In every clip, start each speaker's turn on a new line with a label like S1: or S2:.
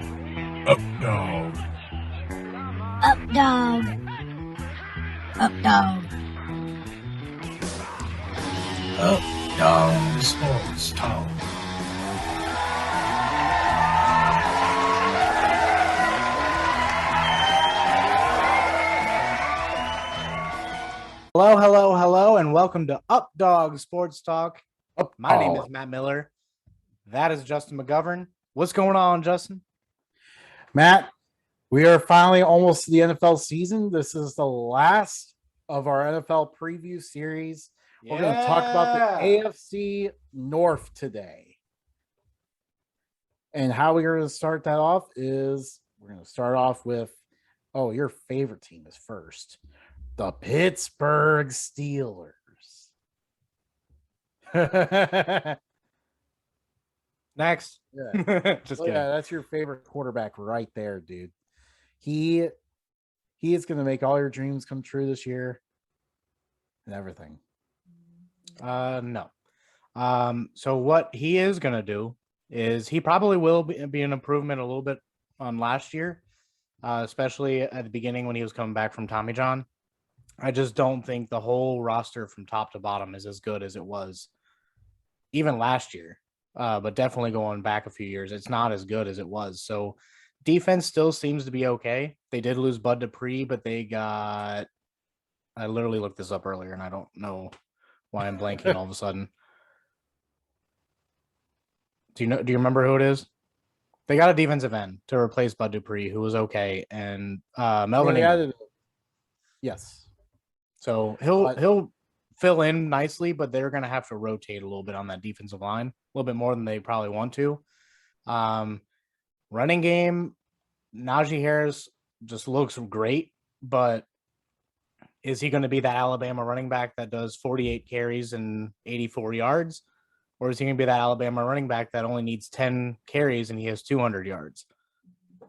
S1: Updog.
S2: Updog. Updog.
S1: Updog Sports Talk.
S3: Hello, and welcome to Updog Sports Talk. My name is
S1: Updog.
S3: Matt Miller. That is Justin McGovern. What's going on, Justin?
S4: Matt, we are finally almost to the NFL season. This is the last of our NFL preview series. We're going to talk about the AFC North today. And how we're going to start that off is we're going to start off with, your favorite team is first. The Pittsburgh Steelers.
S3: Next.
S4: Yeah.
S3: Just kidding.
S4: Yeah, that's your favorite quarterback right there, dude. He is going to make all your dreams come true this year and everything.
S3: No. So what he is going to do is he probably will be an improvement a little bit on last year, especially at the beginning when he was coming back from Tommy John. I just don't think the whole roster from top to bottom is as good as it was even last year. But definitely going back a few years, it's not as good as it was. So defense still seems to be okay. They did lose Bud Dupree, but they got – I literally looked this up earlier, and I don't know why I'm blanking all of a sudden. Do you remember who it is? They got a defensive end to replace Bud Dupree, who was okay, and Melvin Ingram.
S4: Yes.
S3: So he'll fill in nicely, but they're going to have to rotate a little bit on that defensive line, a little bit more than they probably want to. Running game, Najee Harris just looks great, but is he going to be that Alabama running back that does 48 carries and 84 yards? Or is he going to be that Alabama running back that only needs 10 carries and he has 200 yards?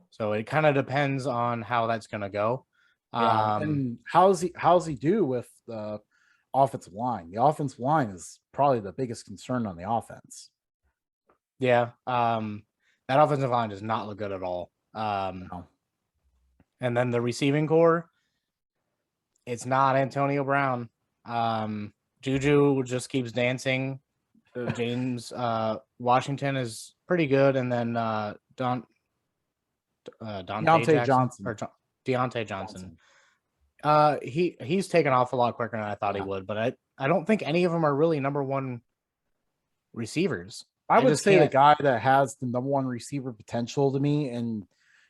S3: So it kind of depends on how that's going to go.
S4: Yeah, and how's he do with the offensive line? The offensive line is probably the biggest concern on the offense.
S3: Yeah, that offensive line does not look good at all.
S4: No.
S3: And then the receiving core, it's not Antonio Brown. Juju just keeps dancing. James Washington is pretty good, and then Deontay Johnson. He's taken off a lot quicker than I thought he would, but I don't think any of them are really number one receivers.
S4: I would say the guy that has the number one receiver potential to me, and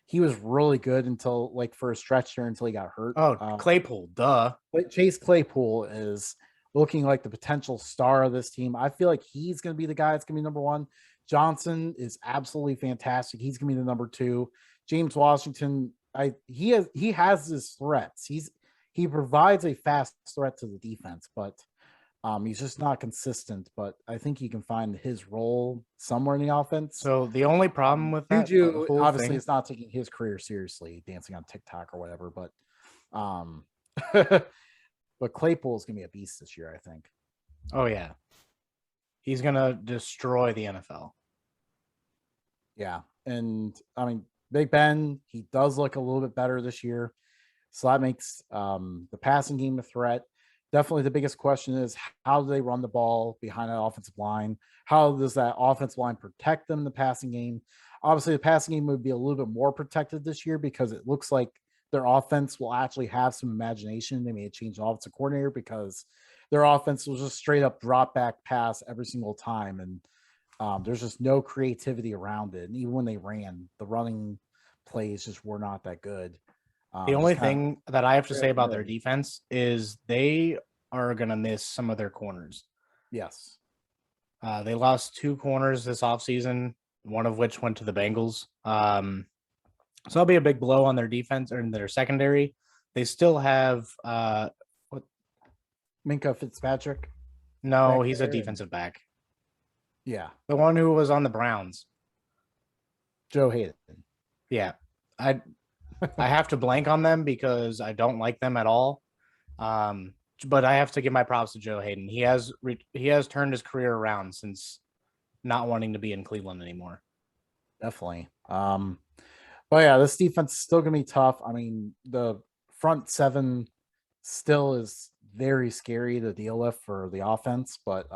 S4: he was really good until for a stretch there until he got hurt.
S3: Claypool, duh.
S4: Chase Claypool is looking like the potential star of this team. I feel like he's going to be the guy that's going to be number one. Johnson is absolutely fantastic. He's going to be the number two. James Washington, he has his threats. He provides a fast threat to the defense, but he's just not consistent. But I think he can find his role somewhere in the offense.
S3: So the only problem with that,
S4: Juju obviously is not taking his career seriously, dancing on TikTok or whatever. But but Claypool is going to be a beast this year, I think.
S3: Oh yeah, he's going to destroy the NFL.
S4: Yeah, and I mean, Big Ben, he does look a little bit better this year. So that makes the passing game a threat. Definitely the biggest question is, how do they run the ball behind that offensive line? How does that offensive line protect them in the passing game? Obviously, the passing game would be a little bit more protected this year because it looks like their offense will actually have some imagination. They may change the offensive coordinator because their offense will just straight up drop back pass every single time. And there's just no creativity around it. And even when they ran, the running plays just were not that good.
S3: The only thing that I have to say about their defense is they are going to miss some of their corners.
S4: Yes.
S3: They lost 2 corners this offseason, one of which went to the Bengals. So that'll be a big blow on their defense or in their secondary. They still have
S4: Minka Fitzpatrick?
S3: No, he's a defensive back.
S4: Yeah.
S3: The one who was on the Browns.
S4: Joe Hayden.
S3: Yeah. I have to blank on them because I don't like them at all. But I have to give my props to Joe Hayden. He has turned his career around since not wanting to be in Cleveland anymore.
S4: Definitely. But yeah, this defense is still going to be tough. I mean, the front seven still is very scary to deal with for the offense, but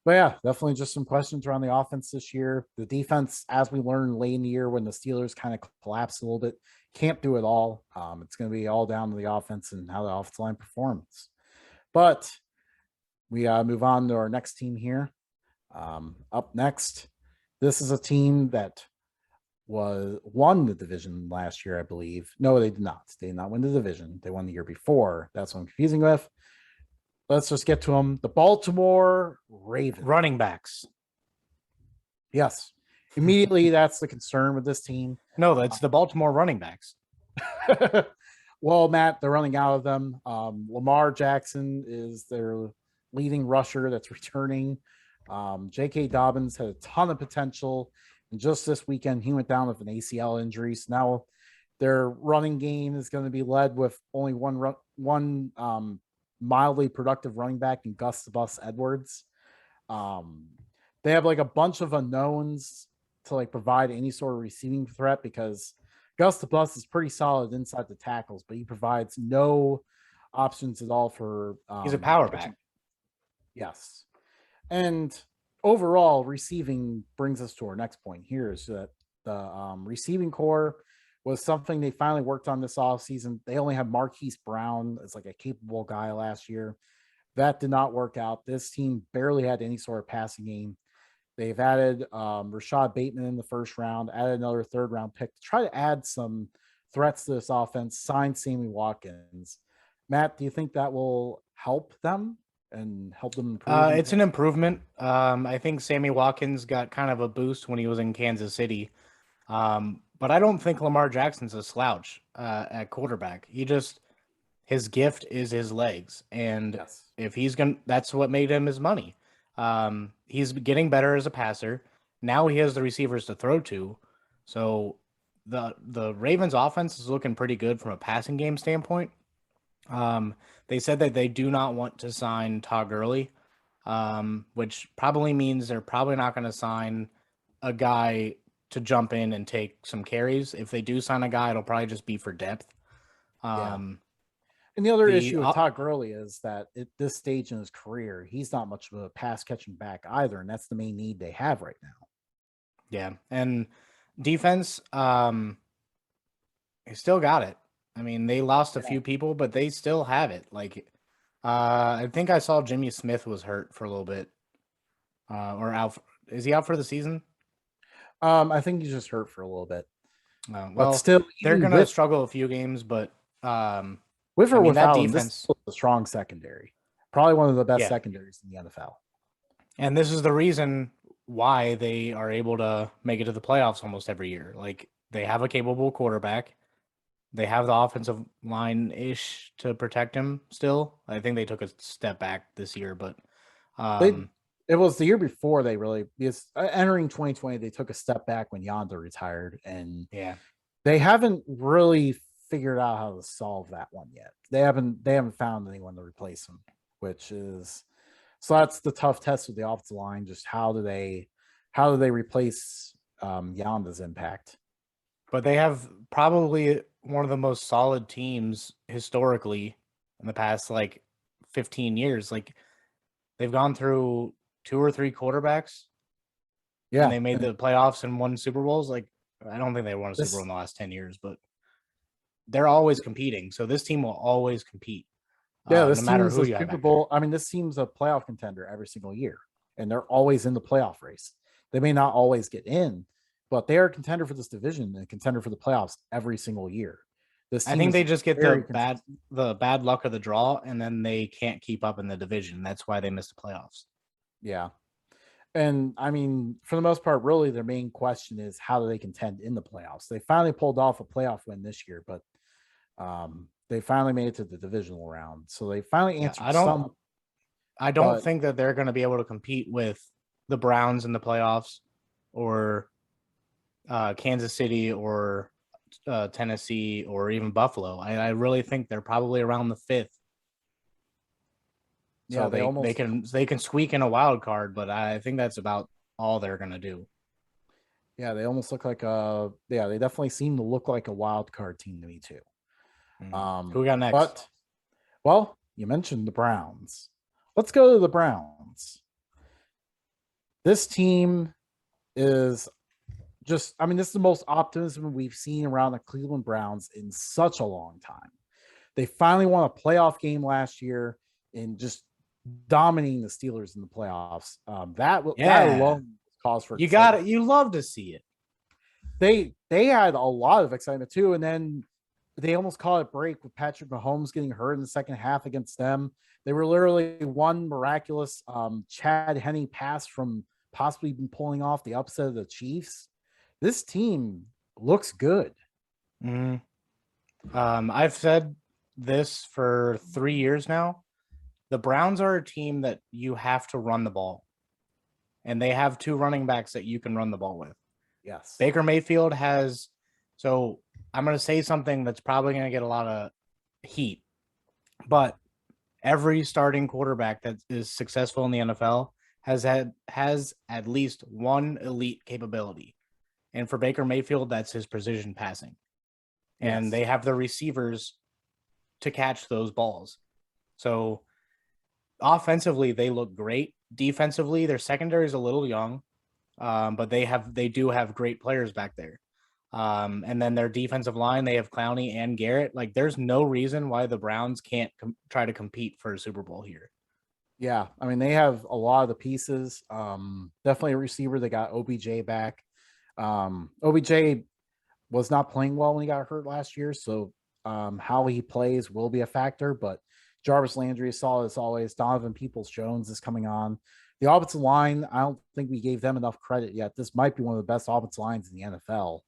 S4: yeah, definitely just some questions around the offense this year. The defense, as we learned late in the year when the Steelers kind of collapsed a little bit, can't do it all. It's going to be all down to the offense and how the offensive line performs. But we move on to our next team here. Up next, this is a team that won the division last year, I believe. No, they did not. They did not win the division. They won the year before. That's what I'm confusing with. Let's just get to them. The Baltimore Ravens.
S3: Running backs.
S4: Yes. Immediately, that's the concern with this team.
S3: No, that's the Baltimore running backs.
S4: Well, Matt, they're running out of them. Lamar Jackson is their leading rusher that's returning. J.K. Dobbins had a ton of potential. And just this weekend, he went down with an ACL injury. So now their running game is going to be led with only one mildly productive running back in Gus the Bus Edwards. They have like a bunch of unknowns to like provide any sort of receiving threat because Gus the Bus is pretty solid inside the tackles, but he provides no options at all for.
S3: He's a power back.
S4: Yes. And overall, receiving brings us to our next point here is that the receiving core was something they finally worked on this offseason. They only had Marquise Brown as like a capable guy last year. That did not work out. This team barely had any sort of passing game. They've added Rashad Bateman in the first round, added another third round pick to try to add some threats to this offense, signed Sammy Watkins. Matt, do you think that will help them and help them improve?
S3: It's an improvement. I think Sammy Watkins got kind of a boost when he was in Kansas City. But I don't think Lamar Jackson's a slouch at quarterback. His gift is his legs. And
S4: Yes.
S3: if that's what made him his money. He's getting better as a passer. Now he has the receivers to throw to. So the Ravens offense is looking pretty good from a passing game standpoint. They said that they do not want to sign Todd Gurley, which probably means they're probably not going to sign a guy to jump in and take some carries. If they do sign a guy, it'll probably just be for depth.
S4: And the other issue with Todd Gurley is that at this stage in his career, he's not much of a pass catching back either. And that's the main need they have right now.
S3: Yeah. And defense, they still got it. I mean, they lost a few people, but they still have it. Like, I think I saw Jimmy Smith was hurt for a little bit, or out. Is he out for the season?
S4: I think he's just hurt for a little bit.
S3: Well,
S4: but still,
S3: they're going to struggle a few games, but
S4: with or without
S3: that
S4: him,
S3: defense,
S4: this is a strong secondary. Probably one of the best secondaries in the NFL.
S3: And this is the reason why they are able to make it to the playoffs almost every year. Like, they have a capable quarterback. They have the offensive line-ish to protect him still. I think they took a step back this year, but
S4: it was the year before they really, because entering 2020, they took a step back when Yonder retired, and they haven't really figured out how to solve that one yet. They haven't found anyone to replace him, so that's the tough test with the offensive line. Just how do they replace Yonder's impact?
S3: But they have probably one of the most solid teams historically in the past 15 years. Like, they've gone through 2 or 3 quarterbacks. Yeah. And they made the playoffs and won Super Bowls. Like, I don't think they won a Super Bowl in the last 10 years, but they're always competing. So this team will always compete.
S4: Yeah, this no matter who you have. Super Bowl. I mean, this team's a playoff contender every single year, and they're always in the playoff race. They may not always get in, but they are a contender for this division and a contender for the playoffs every single year.
S3: I think they just get the bad luck of the draw, and then they can't keep up in the division. That's why they miss the playoffs.
S4: Yeah. And I mean, for the most part, really their main question is how do they contend in the playoffs? They finally pulled off a playoff win this year, but they finally made it to the divisional round. So they finally answered
S3: I don't think that they're going to be able to compete with the Browns in the playoffs or Kansas City or Tennessee or even Buffalo. I really think they're probably around the 5th. So they can squeak in a wild card, but I think that's about all they're going to do.
S4: Yeah, they almost look like they definitely seem to look like a wild card team to me too.
S3: Who we got next?
S4: But well, you mentioned the Browns. Let's go to the Browns. This team is just, I mean, this is the most optimism we've seen around the Cleveland Browns in such a long time. They finally won a playoff game last year and just dominating the Steelers in the playoffs. That alone was cause for
S3: you got
S4: excitement.
S3: it. You love to see it.
S4: They had a lot of excitement too, and then they almost caught a break with Patrick Mahomes getting hurt in the second half against them. They were literally one miraculous Chad Henne pass from possibly pulling off the upset of the Chiefs. This team looks good.
S3: I've said this for 3 years now. The Browns are a team that you have to run the ball, and they have 2 running backs that you can run the ball with.
S4: Yes.
S3: Baker Mayfield has, so I'm going to say something that's probably going to get a lot of heat, but every starting quarterback that is successful in the NFL has at least one elite capability. And for Baker Mayfield, that's his precision passing. And
S4: Yes.
S3: they have the receivers to catch those balls. So offensively, they look great. Defensively, their secondary is a little young, but they do have great players back there. And then their defensive line, they have Clowney and Garrett. Like, there's no reason why the Browns can't try to compete for a Super Bowl here.
S4: Yeah, I mean, they have a lot of the pieces. Definitely a receiver. They got OBJ back. OBJ was not playing well when he got hurt last year, so how he plays will be a factor. But Jarvis Landry is solid as always. Donovan Peoples-Jones is coming on. The offensive line, I don't think we gave them enough credit yet. This might be one of the best offensive lines in the NFL.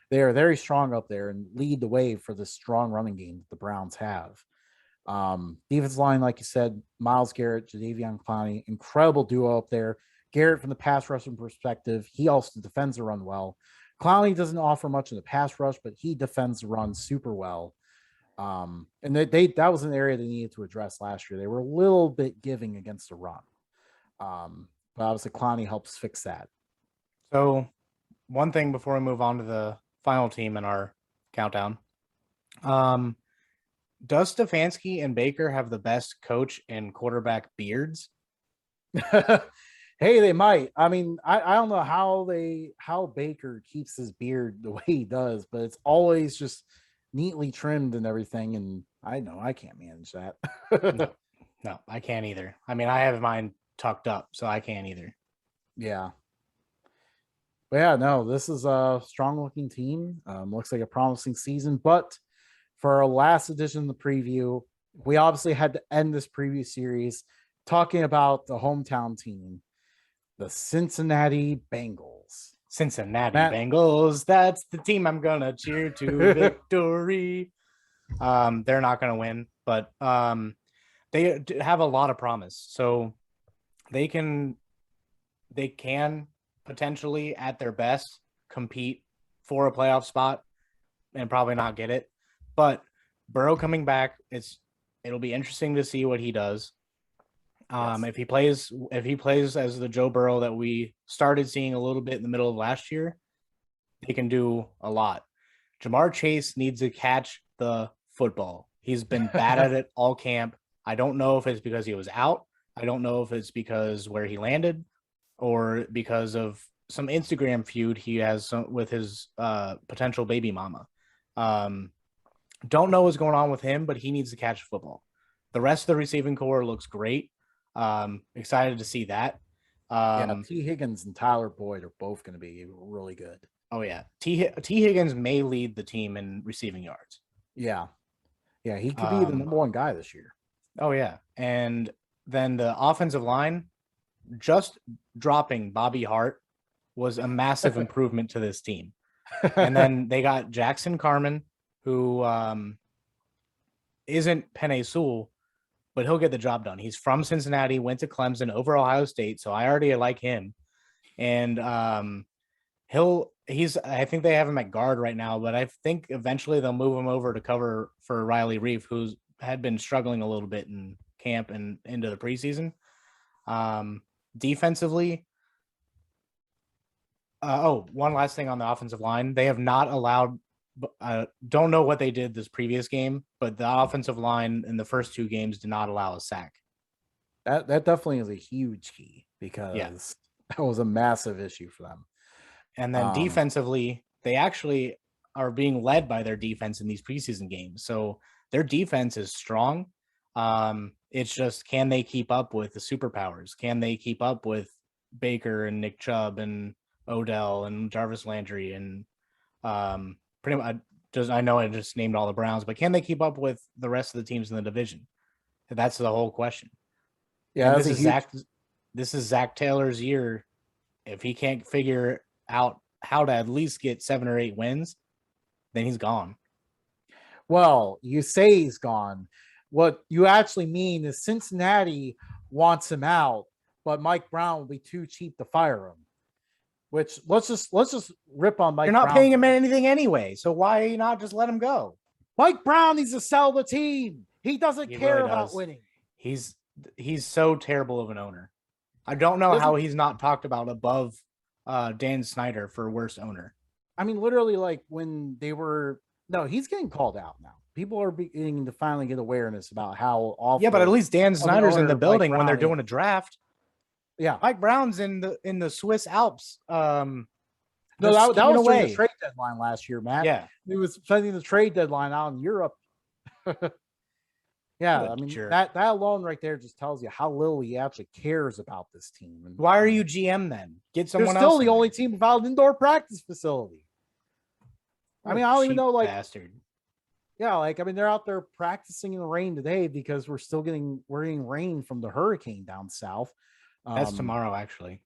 S4: They are very strong up there and lead the way for the strong running game that the Browns have. Defensive line, like you said, Myles Garrett, Jadeveon Clowney, incredible duo up there. Garrett, from the pass rushing perspective, he also defends the run well. Clowney doesn't offer much in the pass rush, but he defends the run super well. And that was an area they needed to address last year. They were a little bit giving against the run. But obviously Clowney helps fix that.
S3: So one thing before we move on to the final team in our countdown. Does Stefanski and Baker have the best coach and quarterback beards?
S4: Hey, they might. I mean, I don't know how Baker keeps his beard the way he does, but it's always just neatly trimmed and everything. And I know I can't manage that.
S3: No, I can't either. I mean, I have mine tucked up, so I can't either.
S4: Yeah. But yeah, no, this is a strong looking team. Looks like a promising season. But for our last edition of the preview, we obviously had to end this preview series talking about the hometown team, the Cincinnati Bengals.
S3: Cincinnati Bengals. That's the team I'm gonna cheer to victory. They're not gonna win, but they have a lot of promise. So they can potentially, at their best, compete for a playoff spot and probably not get it. But Burrow coming back, it'll be interesting to see what he does. Yes. If he plays as the Joe Burrow that we started seeing a little bit in the middle of last year, they can do a lot. Jamar Chase needs to catch the football. He's been bad at it all camp. I don't know if it's because he was out. I don't know if it's because where he landed or because of some Instagram feud he has with his potential baby mama. Don't know what's going on with him, but he needs to catch football. The rest of the receiving core looks great. Excited to see that.
S4: T. Higgins and Tyler Boyd are both going to be really good.
S3: Oh yeah, T. Higgins may lead the team in receiving yards.
S4: Yeah, he could be the number one guy this year.
S3: Oh yeah, and then the offensive line, just dropping Bobby Hart was a massive improvement to this team. And then they got Jackson Carman, who isn't Penei Sewell, but he'll get the job done. He's from Cincinnati, went to Clemson over Ohio State, so I already like him. And I think they have him at guard right now, but I think eventually they'll move him over to cover for Riley Reef, who's had been struggling a little bit in camp and into the preseason. Defensively, One last thing on the offensive line. They have not allowed, don't know what they did this previous game, but the offensive line in the first 2 games did not allow a sack.
S4: That definitely is a huge key because that was a massive issue for them.
S3: And then defensively, they actually are being led by their defense in these preseason games. So their defense is strong. It's just, can they keep up with the superpowers? Can they keep up with Baker and Nick Chubb and Odell and Jarvis Landry and pretty much I know I just named all the Browns, but can they keep up with the rest of the teams in the division? That's the whole question.
S4: Yeah,
S3: this is Zach Taylor's year. If he can't figure out how to at least get 7 or 8 wins, then he's gone.
S4: Well, you say he's gone. What you actually mean is Cincinnati wants him out, but Mike Brown will be too cheap to fire him. Which let's just rip on Mike.
S3: You're not
S4: Brown.
S3: paying him anything anyway, so why not just let him go?
S4: Mike Brown needs to sell the team. He doesn't care
S3: really
S4: about
S3: does.
S4: winning.
S3: He's so terrible of an owner. I don't know how he's not talked about above Dan Snyder for worst owner.
S4: I mean, literally, like when they were he's getting called out now. People are beginning to finally get awareness about how awful.
S3: Yeah, but at least Dan Snyder's in the building when they're doing a draft.
S4: Yeah,
S3: Mike Brown's in the Swiss Alps.
S4: No, that was during the trade deadline last year, Matt.
S3: Yeah,
S4: he was spending the trade deadline out in Europe. Yeah, I mean that alone right there just tells you how little he actually cares about this team. And
S3: why are you GM then? Get someone else.
S4: They're still the only team without an indoor practice facility. I mean, I don't even know, like,
S3: bastard.
S4: Yeah, like, I mean, they're out there practicing in the rain today because we're getting rain from the hurricane down south.
S3: That's tomorrow, actually.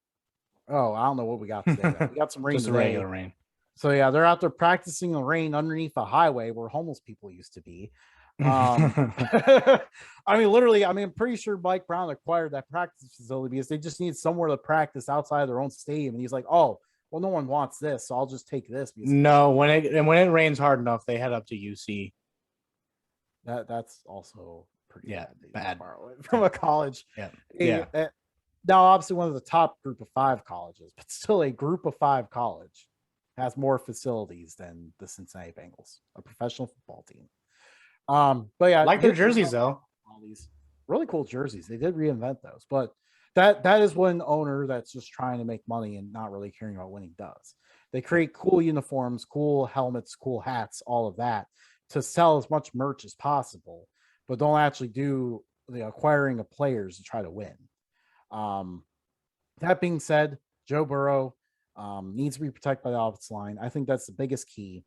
S4: Oh, I don't know what we got today. We got some rain.
S3: Just
S4: today.
S3: Regular rain.
S4: So yeah, they're out there practicing in the rain underneath a highway where homeless people used to be. I mean, literally, I mean, I'm pretty sure Mike Brown acquired that practice facility because they just need somewhere to practice outside of their own stadium. And he's like, oh, well, no one wants this, so I'll just take this.
S3: No, when it rains hard enough, they head up to UC.
S4: That's also pretty
S3: bad
S4: from a college.
S3: Yeah.
S4: Now, obviously, one of the top group of 5 colleges, but still a group of 5 college has more facilities than the Cincinnati Bengals, a professional football team. But yeah,
S3: like their jerseys though.
S4: All these really cool jerseys. They did reinvent those, but that is one owner that's just trying to make money and not really caring about winning does. They create cool uniforms, cool helmets, cool hats, all of that to sell as much merch as possible, but don't actually do the acquiring of players to try to win. That being said, Joe Burrow needs to be protected by the offensive line. I think that's the biggest key.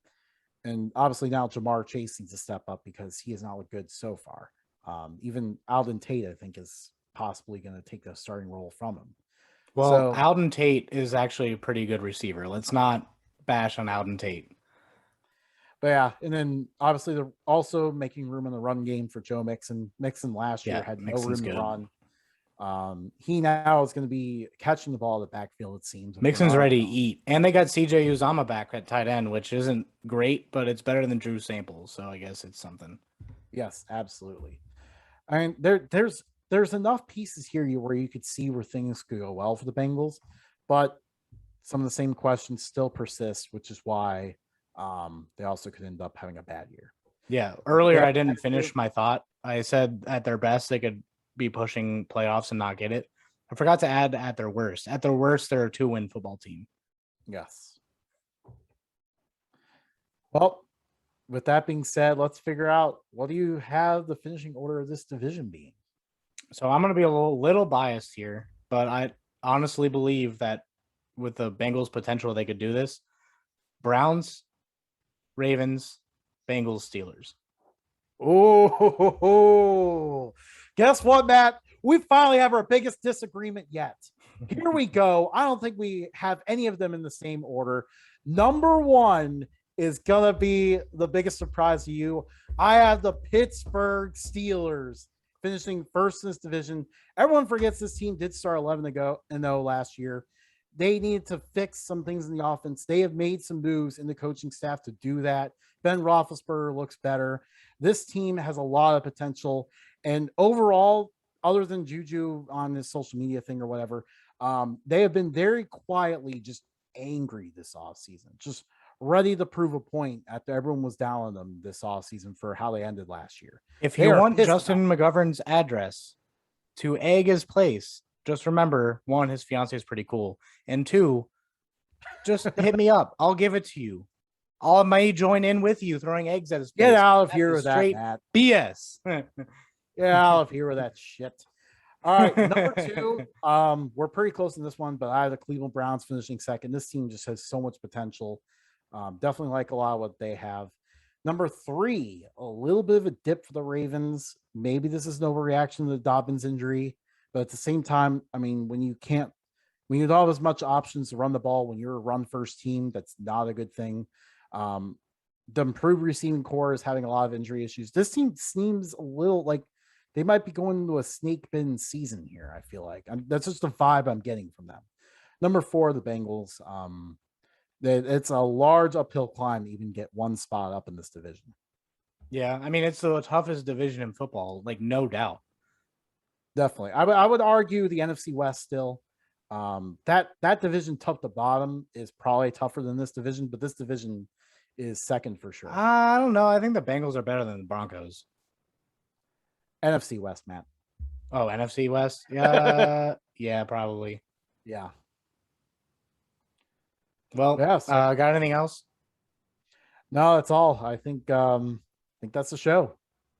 S4: And obviously now Jamar Chase needs to step up because he has not looked good so far. Even Alden Tate, I think, is possibly going to take the starting role from him.
S3: Well, Alden Tate is actually a pretty good receiver. Let's not bash on Alden Tate.
S4: But yeah, and then obviously they're also making room in the run game for Joe Mixon. Mixon last year had no room to run. He now is going to be catching the ball in the backfield, it seems.
S3: Mixon's ready to eat. And they got CJ Uzama back at tight end, which isn't great, but it's better than Drew Sample. So I guess it's something.
S4: Yes, absolutely. I mean, there's enough pieces here where you could see where things could go well for the Bengals, but some of the same questions still persist, which is why they also could end up having a bad year.
S3: Yeah. Earlier, I didn't finish my thought. I said at their best, they could be pushing playoffs and not get it. I forgot to add at their worst. At their worst, they're a 2-win football team.
S4: Yes. Well, with that being said, let's figure out, what do you have the finishing order of this division being?
S3: So I'm going to be a little biased here, but I honestly believe that with the Bengals' potential, they could do this. Browns, Ravens, Bengals, Steelers.
S4: Oh, guess what, Matt? We finally have our biggest disagreement yet. Here we go. I don't think we have any of them in the same order. Number 1 is going to be the biggest surprise to you. I have the Pittsburgh Steelers finishing first in this division. Everyone forgets this team did start 11-0 last year. They needed to fix some things in the offense. They have made some moves in the coaching staff to do that. Ben Roethlisberger looks better. This team has a lot of potential. And overall, other than Juju on this social media thing or whatever, they have been very quietly just angry this offseason, just ready to prove a point after everyone was down on them this offseason for how they ended last year.
S3: If
S4: They
S3: you
S4: are
S3: want
S4: pissed
S3: Justin McGovern's address to egg his place, just remember, 1, his fiance is pretty cool, and 2, just hit me up. I'll give it to you. I may join in with you throwing eggs at his face.
S4: Get out of
S3: That
S4: here
S3: is
S4: with that,
S3: straight
S4: Matt.
S3: BS.
S4: Get out of here with that shit. All right, number 2. We're pretty close in this one, but I have the Cleveland Browns finishing second. This team just has so much potential. Definitely like a lot of what they have. Number 3, a little bit of a dip for the Ravens. Maybe this is an overreaction to the Dobbins injury, but at the same time, I mean, when you don't have as much options to run the ball when you're a run first team, that's not a good thing. The improved receiving core is having a lot of injury issues. This team seems a little like they might be going into a snake bin season here. I feel like that's just the vibe I'm getting from them. Number 4, the Bengals. It's a large uphill climb to even get one spot up in this division.
S3: Yeah, I mean, it's the toughest division in football, like no doubt.
S4: Definitely. I would argue the NFC West still. That division top to bottom is probably tougher than this division, but this division is second for sure.
S3: I don't know. I think the Bengals are better than the Broncos.
S4: NFC West, Matt.
S3: Oh, NFC West? Yeah, yeah, probably.
S4: Yeah.
S3: Well,
S4: Yeah, so-
S3: got anything else?
S4: No, that's all. I think that's the show.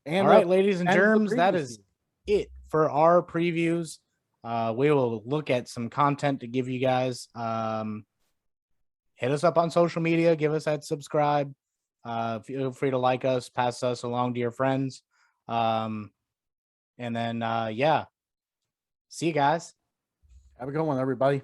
S4: And
S3: all right, ladies and
S4: and the
S3: germs, that
S4: preview
S3: is
S4: season.
S3: it for our previews. We will look at some content to give you guys. Hit us up on social media. Give us that subscribe. Feel free to like us, pass us along to your friends. And then, yeah. See you guys.
S4: Have a good one, everybody.